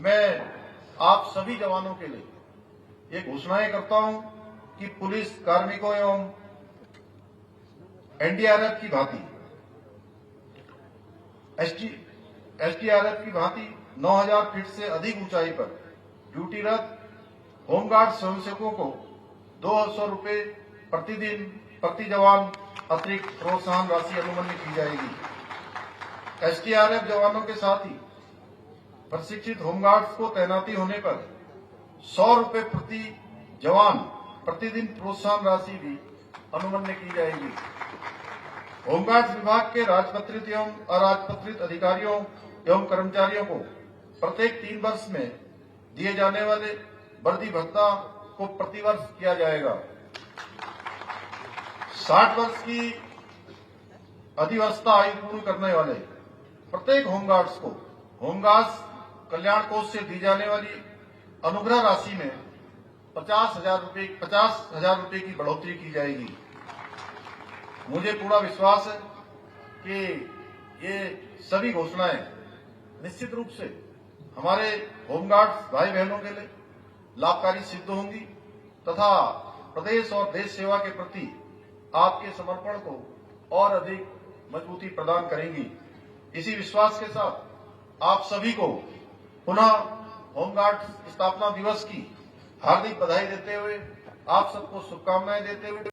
मैं आप सभी जवानों के लिए ये घोषणाएं करता हूं कि पुलिस कार्मिकों एवं एनडीआरएफ की भांति एसडीआरएफ की भांति 9000 फीट से अधिक ऊंचाई पर ड्यूटीरत होमगार्ड स्वयंसेवकों को 200 रुपए प्रतिदिन प्रति जवान अतिरिक्त प्रोत्साहन राशि अनुमन्य की जाएगी। एसडीआरएफ जवानों के साथ ही प्रशिक्षित होमगार्ड्स को तैनाती होने पर 100 रुपए प्रति जवान प्रतिदिन प्रोत्साहन राशि भी अनुमन्य की जाएगी। होमगार्ड्स विभाग के राजपत्रित एवं अराजपत्रित अधिकारियों एवं कर्मचारियों को प्रत्येक 3 वर्ष में दिए जाने वाले वर्दी भत्ता को प्रतिवर्ष किया जाएगा। 60 वर्ष की अधिवस्था आयु पूर्ण करने वाले प्रत्येक होमगार्ड्स को होमगार्ड्स कल्याण कोष से दी जाने वाली अनुग्रह राशि में 50,000 रुपए की बढ़ोतरी की जाएगी। मुझे पूरा विश्वास है कि ये सभी घोषणाएं निश्चित रूप से हमारे होमगार्ड्स भाई बहनों के लिए लाभकारी सिद्ध होंगी तथा प्रदेश और देश सेवा के प्रति आपके समर्पण को और अधिक मजबूती प्रदान करेंगी। इसी विश्वास के साथ आप सभी को पुनः होमगार्ड स्थापना दिवस की हार्दिक बधाई देते हुए आप सबको शुभकामनाएं देते हुए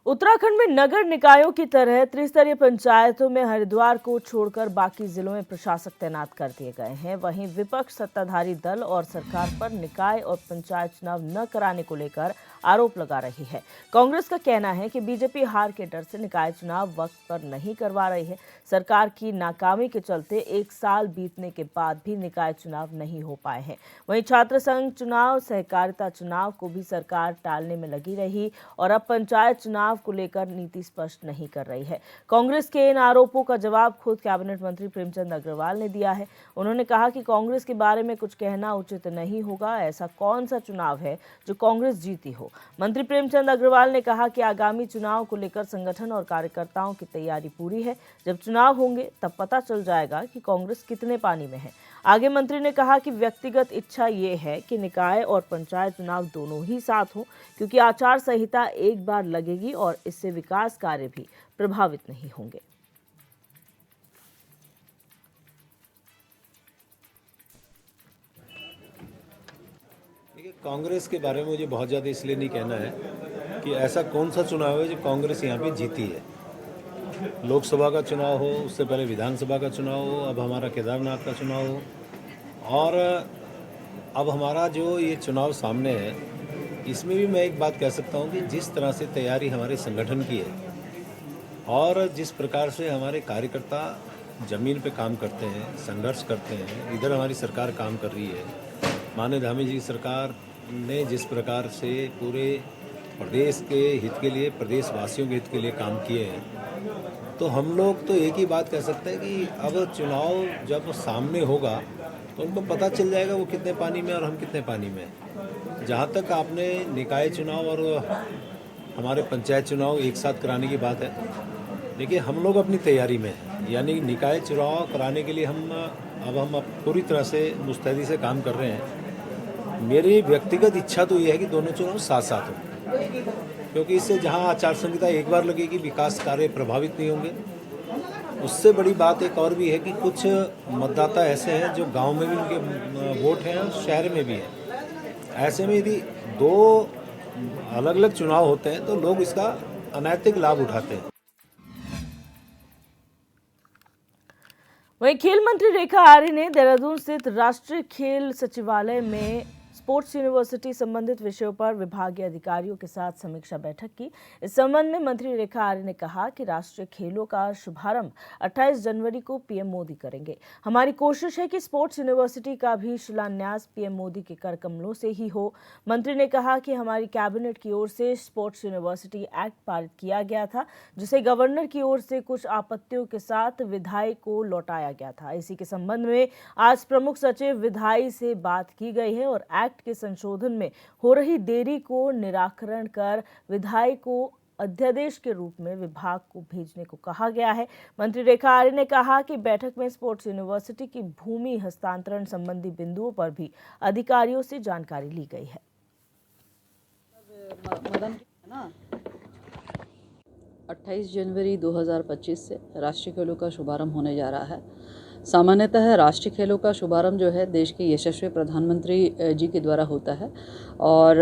उत्तराखंड में नगर निकायों की तरह त्रिस्तरीय पंचायतों में हरिद्वार को छोड़कर बाकी जिलों में प्रशासक तैनात कर दिए गए हैं। वहीं विपक्ष सत्ताधारी दल और सरकार पर निकाय और पंचायत चुनाव न कराने को लेकर आरोप लगा रही है। कांग्रेस का कहना है कि बीजेपी हार के डर से निकाय चुनाव वक्त पर नहीं करवा रही है। सरकार की नाकामी के चलते 1 साल बीतने के बाद भी निकाय चुनाव नहीं हो पाए हैं। वहीं छात्र संघ चुनाव, सहकारिता चुनाव को भी सरकार टालने में लगी रही और अब पंचायत चुनाव को लेकर नीति स्पष्ट नहीं कर रही है। कांग्रेस के इन आरोपों का जवाब खुद कैबिनेट मंत्री प्रेमचंद अग्रवाल ने दिया है। उन्होंने कहा कि कांग्रेस के बारे में कुछ कहना उचित नहीं होगा। ऐसा कौन सा चुनाव है जो कांग्रेस जीती हो। मंत्री प्रेमचंद अग्रवाल ने कहा कि आगामी चुनाव को लेकर संगठन और कार्यकर्ताओं की तैयारी पूरी है। जब चुनाव होंगे तब पता चल जाएगा कि कांग्रेस कितने पानी में है। आगे मंत्री ने कहा कि व्यक्तिगत इच्छा ये है कि निकाय और पंचायत चुनाव दोनों ही साथ हों, क्योंकि आचार संहिता एक बार लगेगी और इससे विकास कार्य भी प्रभावित नहीं होंगे। कांग्रेस के बारे में मुझे बहुत ज़्यादा इसलिए नहीं कहना है कि ऐसा कौन सा चुनाव है जो कांग्रेस यहाँ पे जीती है। लोकसभा का चुनाव हो, उससे पहले विधानसभा का चुनाव हो, अब हमारा केदारनाथ का चुनाव हो और अब हमारा जो ये चुनाव सामने है, इसमें भी मैं एक बात कह सकता हूँ कि जिस तरह से तैयारी हमारे संगठन की है और जिस प्रकार से हमारे कार्यकर्ता ज़मीन पे काम करते हैं, संघर्ष करते हैं, इधर हमारी सरकार काम कर रही है। माननीय धामी जी सरकार ने जिस प्रकार से पूरे प्रदेश के हित के लिए, प्रदेशवासियों के हित के लिए काम किए हैं, तो हम लोग तो एक ही बात कह सकते हैं कि अब चुनाव जब सामने होगा तो उनको पता चल जाएगा वो कितने पानी में और हम कितने पानी में हैं। जहाँ तक आपने निकाय चुनाव और हमारे पंचायत चुनाव एक साथ कराने की बात है, देखिए हम लोग अपनी तैयारी में हैं। यानी निकाय चुनाव कराने के लिए हम पूरी तरह से मुस्तैदी से काम कर रहे हैं। मेरी व्यक्तिगत इच्छा तो ये है कि दोनों चुनाव साथ साथ हों, क्योंकि इससे जहां आचार संहिता एक बार लगेगी विकास कार्य प्रभावित नहीं होंगे। उससे बड़ी बात एक और भी है कि कुछ मतदाता ऐसे हैं जो गांव में भी उनके वोट हैं और शहर में भी हैं। ऐसे में यदि 2 अलग अलग चुनाव होते हैं तो लोग इसका अनैतिक लाभ उठाते हैं। वहीं खेल मंत्री रेखा आर्य ने देहरादून स्थित राष्ट्रीय खेल सचिवालय में स्पोर्ट्स यूनिवर्सिटी संबंधित विषयों पर विभागीय अधिकारियों के साथ समीक्षा बैठक की। इस संबंध में मंत्री रेखा आर्य ने कहा कि राष्ट्रीय खेलों का शुभारंभ 28 जनवरी को पीएम मोदी करेंगे। हमारी कोशिश है कि स्पोर्ट्स यूनिवर्सिटी का भी शिलान्यास पीएम मोदी के कर कमलों से ही हो। मंत्री ने कहा कि हमारी कैबिनेट की ओर से स्पोर्ट्स यूनिवर्सिटी एक्ट पारित किया गया था, जिसे गवर्नर की ओर से कुछ आपत्तियों के साथ विधायी को लौटाया गया था। इसी के संबंध में आज प्रमुख सचिव विधायी से बात की गई है और एक्ट के संशोधन में हो रही देरी को निराकरण कर विधायी को अध्यादेश के रूप में विभाग को भेजने को कहा गया है। मंत्री रेखा आर्य ने कहा कि बैठक में स्पोर्ट्स यूनिवर्सिटी की भूमि हस्तांतरण संबंधी बिंदुओं पर भी अधिकारियों से जानकारी ली गई है। मदन ना 28 जनवरी 2025 से राष्ट्रीय खेलों का शुभारंभ होने जा रहा है। सामान्यतः राष्ट्रीय खेलों का शुभारंभ जो है देश के यशस्वी प्रधानमंत्री जी के द्वारा होता है और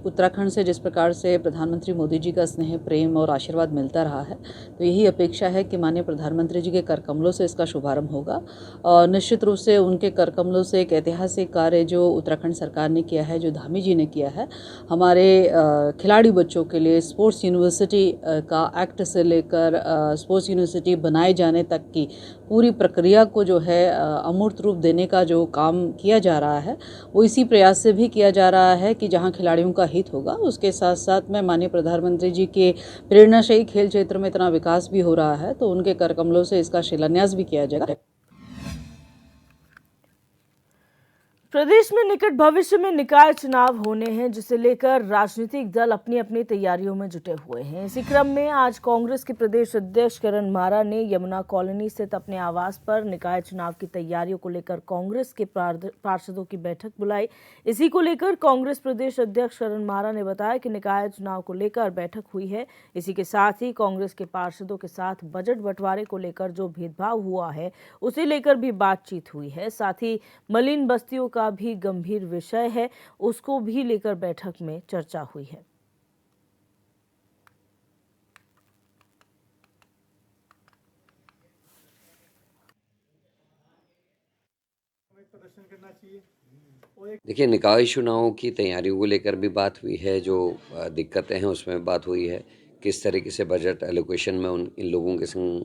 उत्तराखंड से जिस प्रकार से प्रधानमंत्री मोदी जी का स्नेह, प्रेम और आशीर्वाद मिलता रहा है, तो यही अपेक्षा है कि माननीय प्रधानमंत्री जी के कर कमलों से इसका शुभारंभ होगा। और निश्चित रूप से उनके कर कमलों से एक ऐतिहासिक कार्य जो उत्तराखंड सरकार ने किया है, जो धामी जी ने किया है, हमारे खिलाड़ी बच्चों के लिए स्पोर्ट्स यूनिवर्सिटी का एक्ट से लेकर स्पोर्ट्स यूनिवर्सिटी बनाए जाने तक की पूरी प्रक्रिया को जो है अमूर्त रूप देने का जो काम किया जा रहा है, वो इसी प्रयास से भी किया जा रहा है कि जहां खिलाड़ियों का हित होगा, उसके साथ साथ में माननीय प्रधानमंत्री जी के प्रेरणाशायी खेल क्षेत्र में इतना विकास भी हो रहा है, तो उनके कर कमलों से इसका शिलान्यास भी किया जाएगा। प्रदेश में निकट भविष्य में निकाय चुनाव होने हैं, जिसे लेकर राजनीतिक दल अपनी अपनी तैयारियों में जुटे हुए हैं। इसी क्रम में आज कांग्रेस के प्रदेश अध्यक्ष करण मारा ने यमुना कॉलोनी स्थित अपने आवास पर निकाय चुनाव की तैयारियों को लेकर कांग्रेस के पार्षदों की बैठक बुलाई। इसी को लेकर कांग्रेस प्रदेश अध्यक्ष करण मारा ने बताया कि निकाय चुनाव को लेकर बैठक हुई है। इसी के साथ ही कांग्रेस के पार्षदों के साथ बजट बंटवारे को लेकर जो भेदभाव हुआ है, उसे लेकर भी बातचीत हुई है। साथ ही मलिन बस्तियों का भी गंभीर विषय है, उसको भी लेकर बैठक में चर्चा हुई है। देखिए, निकाय चुनावों की तैयारियों को लेकर भी बात हुई है। जो दिक्कतें हैं उसमें बात हुई है। किस तरीके से बजट एलोकेशन में इन लोगों के संग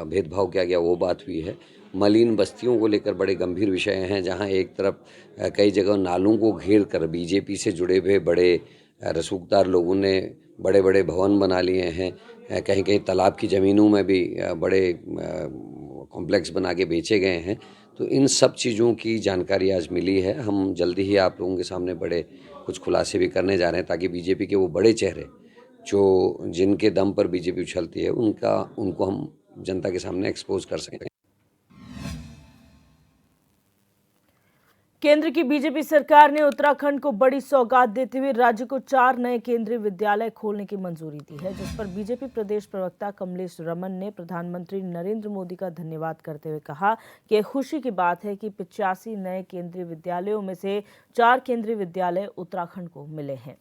भेदभाव किया गया, वो बात हुई है। मलिन बस्तियों को लेकर बड़े गंभीर विषय हैं, जहां एक तरफ कई जगह नालों को घेर कर बीजेपी से जुड़े हुए बड़े रसूखदार लोगों ने बड़े बड़े भवन बना लिए हैं। कहीं कहीं तालाब की ज़मीनों में भी बड़े कॉम्प्लेक्स बना के बेचे गए हैं। तो इन सब चीज़ों की जानकारी आज मिली है। हम जल्दी ही आप लोगों के सामने बड़े कुछ खुलासे भी करने जा रहे हैं, ताकि बीजेपी के वो बड़े चेहरे जो जिनके दम पर बीजेपी उछलती है, उनको हम जनता के सामने एक्सपोज कर सकें। केंद्र की बीजेपी सरकार ने उत्तराखंड को बड़ी सौगात देते हुए राज्य को 4 नए केंद्रीय विद्यालय खोलने की मंजूरी दी है, जिस पर बीजेपी प्रदेश प्रवक्ता कमलेश रमन ने प्रधानमंत्री नरेंद्र मोदी का धन्यवाद करते हुए कहा कि यह खुशी की बात है कि 85 नए केंद्रीय विद्यालयों में से 4 केंद्रीय विद्यालय उत्तराखंड को मिले हैं।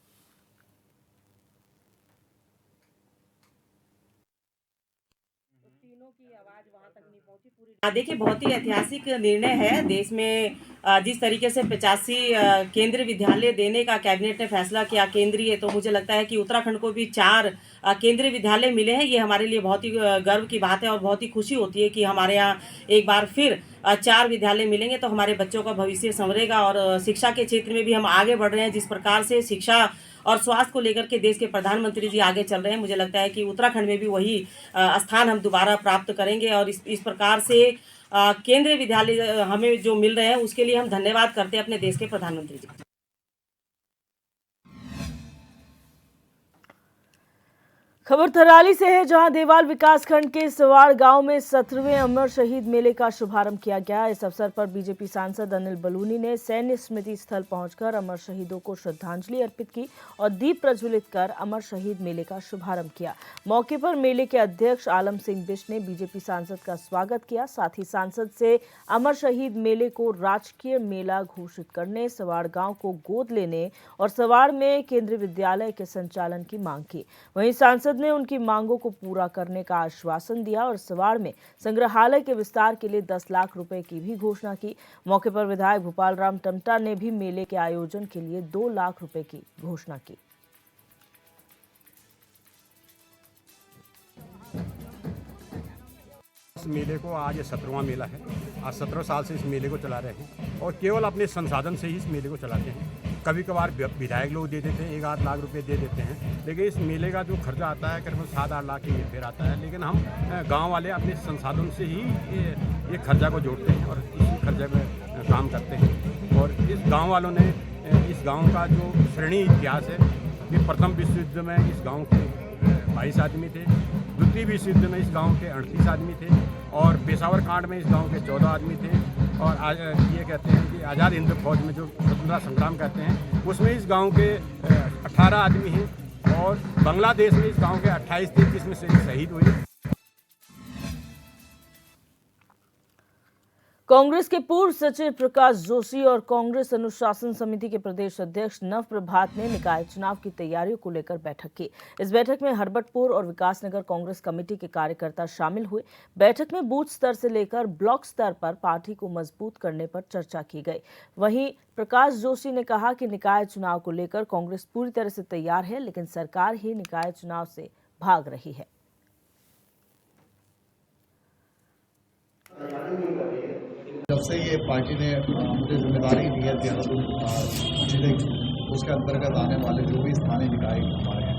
देखिए, बहुत ही ऐतिहासिक निर्णय है। देश में जिस तरीके से 85 केंद्रीय विद्यालय देने का कैबिनेट ने फैसला किया केंद्रीय, तो मुझे लगता है कि उत्तराखंड को भी 4 केंद्रीय विद्यालय मिले हैं। ये हमारे लिए बहुत ही गर्व की बात है और बहुत ही खुशी होती है कि हमारे यहाँ एक बार फिर 4 विद्यालय मिलेंगे, तो हमारे बच्चों का भविष्य संवरेगा। और शिक्षा के क्षेत्र में भी हम आगे बढ़ रहे हैं। जिस प्रकार से शिक्षा और स्वास्थ्य को लेकर के देश के प्रधानमंत्री जी आगे चल रहे हैं, मुझे लगता है कि उत्तराखंड में भी वही स्थान हम दोबारा प्राप्त करेंगे। और इस प्रकार से केंद्रीय विद्यालय हमें जो मिल रहे हैं, उसके लिए हम धन्यवाद करते हैं अपने देश के प्रधानमंत्री जी। खबर थराली से है, जहां देवाल विकासखंड के सवाड़ गांव में 17वें अमर शहीद मेले का शुभारंभ किया गया। इस अवसर पर बीजेपी सांसद अनिल बलूनी ने सैन्य स्मृति स्थल पहुंचकर अमर शहीदों को श्रद्धांजलि अर्पित की और दीप प्रज्वलित कर अमर शहीद मेले का शुभारंभ किया। मौके पर मेले के अध्यक्ष आलम सिंह बिष्ट ने बीजेपी सांसद का स्वागत किया। साथ ही सांसद से अमर शहीद मेले को राजकीय मेला घोषित करने, सवाड़ गाँव को गोद लेने और सवाड़ में केंद्रीय विद्यालय के संचालन की मांग की। वहीं सांसद ने उनकी मांगों को पूरा करने का आश्वासन दिया और सवाड़ में संग्रहालय के विस्तार के लिए 10 लाख रुपए की भी घोषणा की। मौके पर विधायक भूपाल राम टमटा ने भी मेले के आयोजन के लिए 2 लाख रुपए की घोषणा की। इस मेले को आज 17वां मेला है। आज 17 साल से इस मेले को चला रहे हैं और केवल अपने संसाधन से ही इस मेले को चलाते हैं। कभी कभार विधायक लोग दे देते हैं, 1-8 लाख रुपए दे देते हैं, लेकिन इस मेले का जो खर्चा आता है करीब 7-8 लाख की फिर आता है। लेकिन हम गांव वाले अपने संसाधन से ही ये खर्चा को जोड़ते हैं और इसी खर्चे में काम करते हैं। और इस गाँव वालों ने इस गाँव का जो श्रेणी इतिहास है, ये प्रथम विश्व युद्ध में इस गाँव के 22 आदमी थे। द्वितीय विश्व युद्ध में इस गांव के 38 आदमी थे और पेशावर कांड में इस गांव के 14 आदमी थे। और ये कहते हैं कि आज़ाद हिंद फौज में जो स्वतंत्रता संग्राम कहते हैं उसमें इस गांव के 18 आदमी हैं और बांग्लादेश में इस गांव के 28 थे जिसमें से शहीद हुए। कांग्रेस के पूर्व सचिव प्रकाश जोशी और कांग्रेस अनुशासन समिति के प्रदेश अध्यक्ष नव प्रभात ने निकाय चुनाव की तैयारियों को लेकर बैठक की। इस बैठक में हरबटपुर और विकासनगर कांग्रेस कमेटी के कार्यकर्ता शामिल हुए। बैठक में बूथ स्तर से लेकर ब्लॉक स्तर पर पार्टी को मजबूत करने पर चर्चा की गई। वहीं प्रकाश जोशी ने कहा कि निकाय चुनाव को लेकर कांग्रेस पूरी तरह से तैयार है, लेकिन सरकार ही निकाय चुनाव से भाग रही है। जब से ये पार्टी ने मुझे जिम्मेदारी दी है देहरादून जिले की, उसके अंतर्गत आने वाले जो भी स्थानीय निकाय हमारे हैं,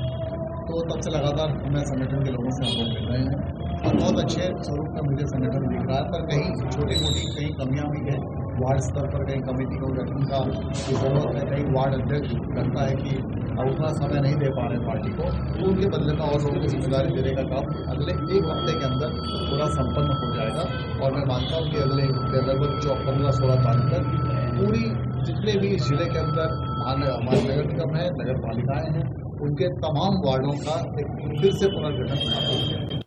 तो तब से लगातार हमें संगठन के लोगों से हम लोग मिल रहे हैं और बहुत अच्छे स्वरूप में मुझे संगठन दिख रहा है। पर कहीं छोटी मोटी कहीं कमियां भी हैं। वार्ड स्तर पर कहीं कमेटी को गठन का जरूरत है, कहीं वार्ड अध्यक्ष लगता है कि उतना समय नहीं दे पा रहे पार्टी को, तो उनके बदले में और लोगों को जिम्मेदारी देने का काम अगले एक हफ्ते के अंदर पूरा संपन्न हो जाएगा। और मैं मानता हूँ कि अगले लगभग 15-16 तारीख तक पूरी जितने भी जिले के अंदर हमारे नगर निगम है, नगर पालिकाएं हैं, उनके तमाम वार्डों का एक फिर से पुनर्गठन होगा।